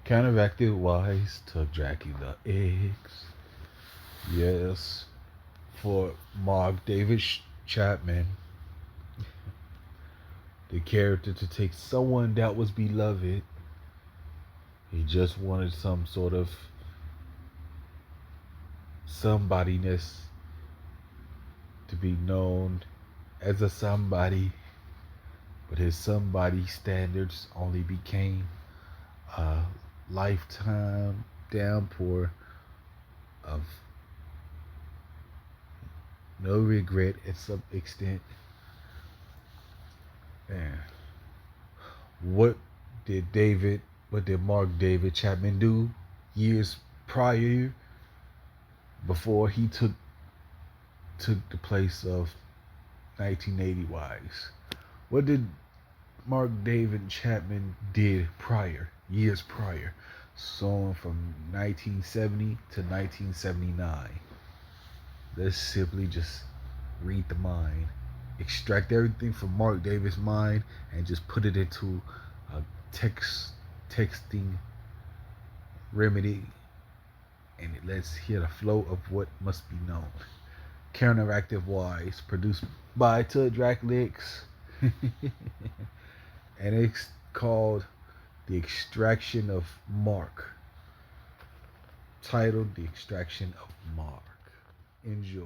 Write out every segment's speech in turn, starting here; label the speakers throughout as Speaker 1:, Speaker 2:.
Speaker 1: Counteracted wise to TutDraculaX. Yes, for Mark David Chapman, the character to take someone that was beloved. He just wanted some sort of somebodyness to be known as a somebody, but his somebody standards only became a lifetime downpour of no regret at some extent. And what did Mark David Chapman do years prior, before he took the place of 1980 wise? What did Mark David Chapman did years prior, so from 1970 to 1979? Let's simply just read the mind, extract everything from Mark David's mind, and just put it into a texting remedy, and let's hear the flow of what must be known. Counteractive wise, produced by TutDraculaX, and it's called The Extraction of Mark. Titled The Extraction of Mark. Enjoy.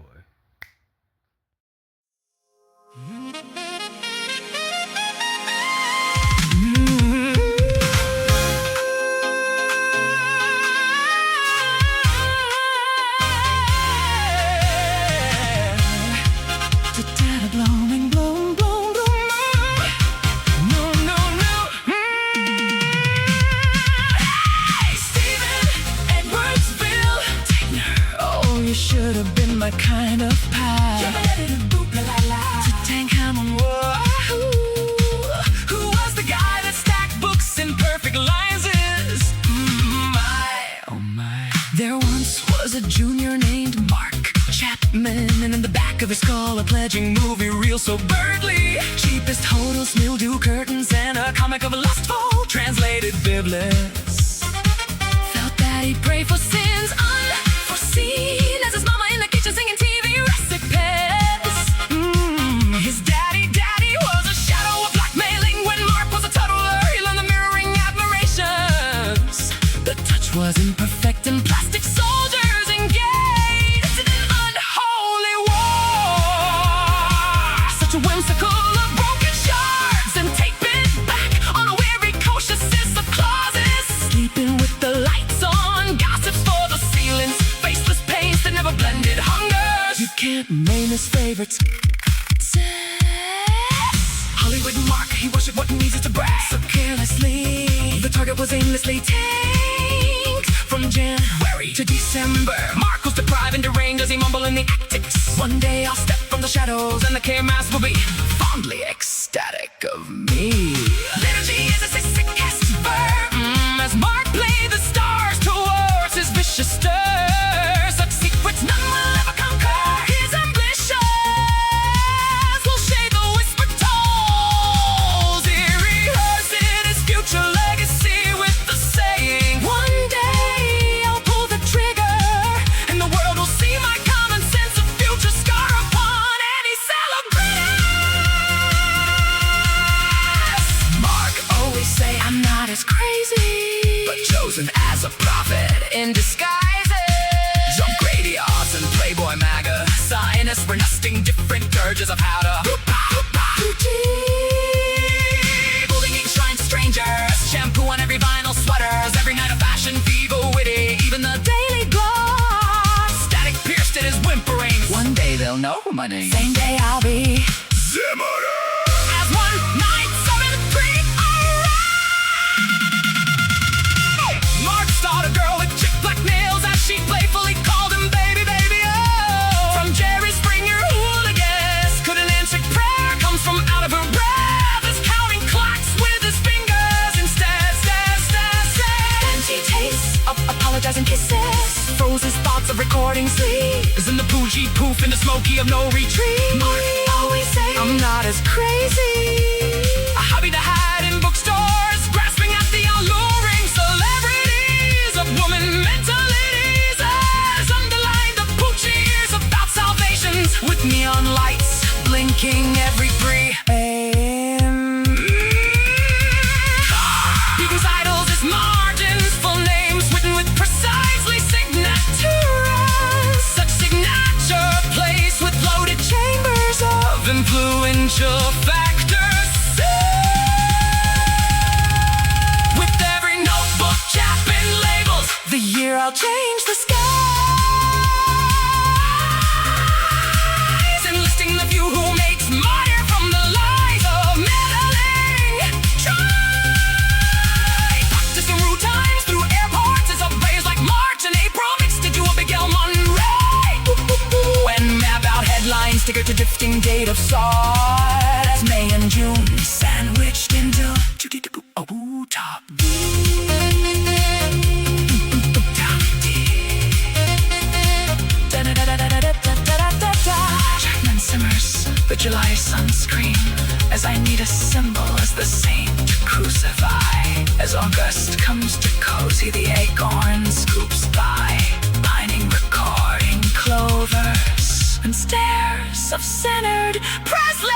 Speaker 2: Should have been my kind of pie. Tutankhamun, who was the guy that stacked books in perfect lines? My, oh my. There once was a junior named Mark Chapman, and in the back of his skull a pledging movie reel so birdly. Cheapest hotels, mildew curtains, and a comic of lustful translated biblets. Felt that he'd pray for sins unforeseen, singing TV recipes. His daddy was a shadow of blackmailing. When Mark was a toddler, he learned the mirroring admirations. The touch was imperfect, and plastic soldiers engaged in an unholy war. Such a whimsical of broken shards and taping back on a weary cautiousness of clauses. Sleeping with the lights on, gossips for the ceilings, faceless pains that never blended. You can't name his favorites. Hollywood Mark, he worshipped what needed to brag so carelessly. The target was aimlessly tanked. From January to December, Mark was deprived and deranged as he mumbled in the attics. One day I'll step from the shadows, and the care mask will be fondly ecstatic of me. Liturgy is a sickest verb, as Mark played the stars towards his vicious stir. Such secrets none will ever conquer. His ambitions will shade the whispered tones. He rehearses his future legacy with the saying, one day I'll pull the trigger, and the world will see my common sense of future scar upon any celebrators. Mark always say I'm not as crazy, but chosen as a prophet in disguise. And Playboy MAGA scientists were nesting different dirges of how to bullying shrines to strangers, shampoo on every vinyl sweaters, every night a fashion fever witty, even the Daily Gloss. Static pierced in his whimpering. One day they'll know my name. Same day I'll be Zimmer. As 1973 arrived, Mark starred a girl with chick black nails as she playfully called him baby. From out of her breath is counting clocks with his fingers instead. And she tastes of apologizing kisses, froze his thoughts of recording sleeves in the Poogie poof in the smoky of no retreat. Mark always say I'm not as crazy. A hobby to hide in bookstores, grasping at the alluring celebrity making every 3 a.m. People's idols is margins, full names written with precisely signatures. Such signature placed with loaded chambers of influential factors. With every notebook, Chapman labels the year I'll change the skies, enlisting the few who makes martyr from the lies of meddling. Try practicing route times through airports as a blaze like March and April mixed into a Miguel Monray. When map out headlines, sticker to drifting date of SARS, May and June sandwiched into top D. Chapman simmers the July sunscreen as I need a symbol as the saint to crucify. As August comes to cozy, the acorn scoops by, pining, recording clovers and stares of centered Presley.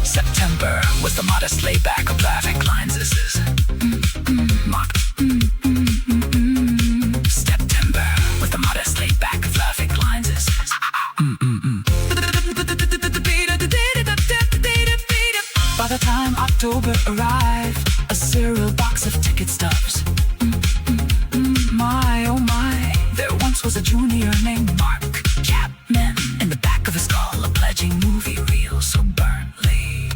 Speaker 2: September was the modest layback of traffic lines. This is mock. September was the modest layback of traffic lines. This is By the time October arrived, a cereal box of ticket stubs. My oh my, there once was a junior named Mark Chapman. In the back of his skull, a pledging movie reel so burntly.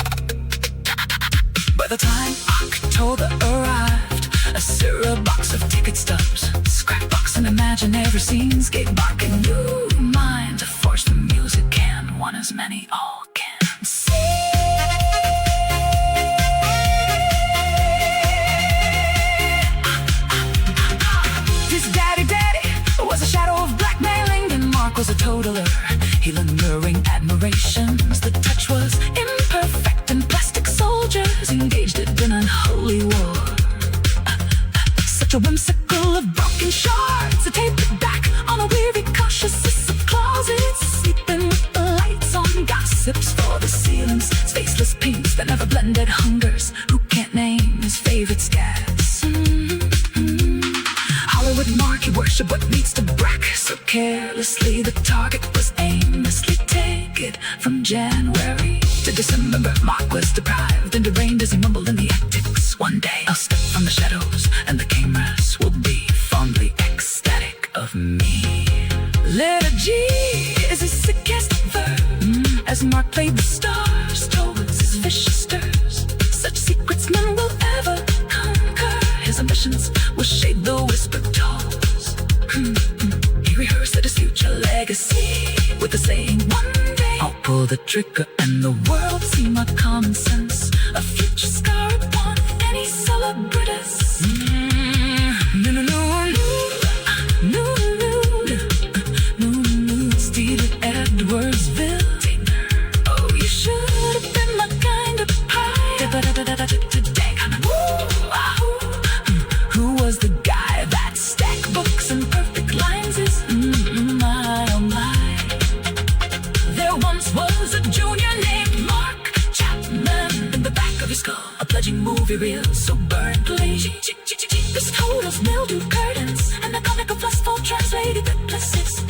Speaker 2: By the time October arrived, a cereal box of ticket stubs, scrapbooks and imaginary scenes gave Mark a new mind to force the music can. One as many all can see. His daddy was a shadow of blackmailing, and Mark was a totaler. He lingering admirations. The touch was imperfect, and plastic soldiers engaged in an unholy war. Such a whimsical of broken shards, a tape back on a weary cautiousness of closets, sleeping with the lights on, gossips for the ceilings, faceless peeps that never blended hungers. Who can't name his favorite scats? Hollywood Mark, he worshipped what leads to brack. So carelessly the target was aimlessly taken from January to December. Mark was deprived and deranged as he mumbled in the attics. One day I'll step from the shadows and the cameras will be fondly ecstatic of me. Liturgy is his sickest verb. As Mark played the stars towards his vicious stirs, such secrets none will ever conquer. His ambitions will shade the whispered tones. He rehearsed at his future legacy with the saying, one day I'll pull the trigger and the world see my common sense. A future scar upon any celebrities. No, no, no, no, no, no, Stephen Edwardsville. Oh, you should have been my kind of pie. Who was the guy that stacked books and perfect lines? Is my oh my. There once was a junior named Mark Chapman. In the back of his skull, a pledging movie reel so burntly. This totals mildewed curtains and the comic of lustful translated witnesses.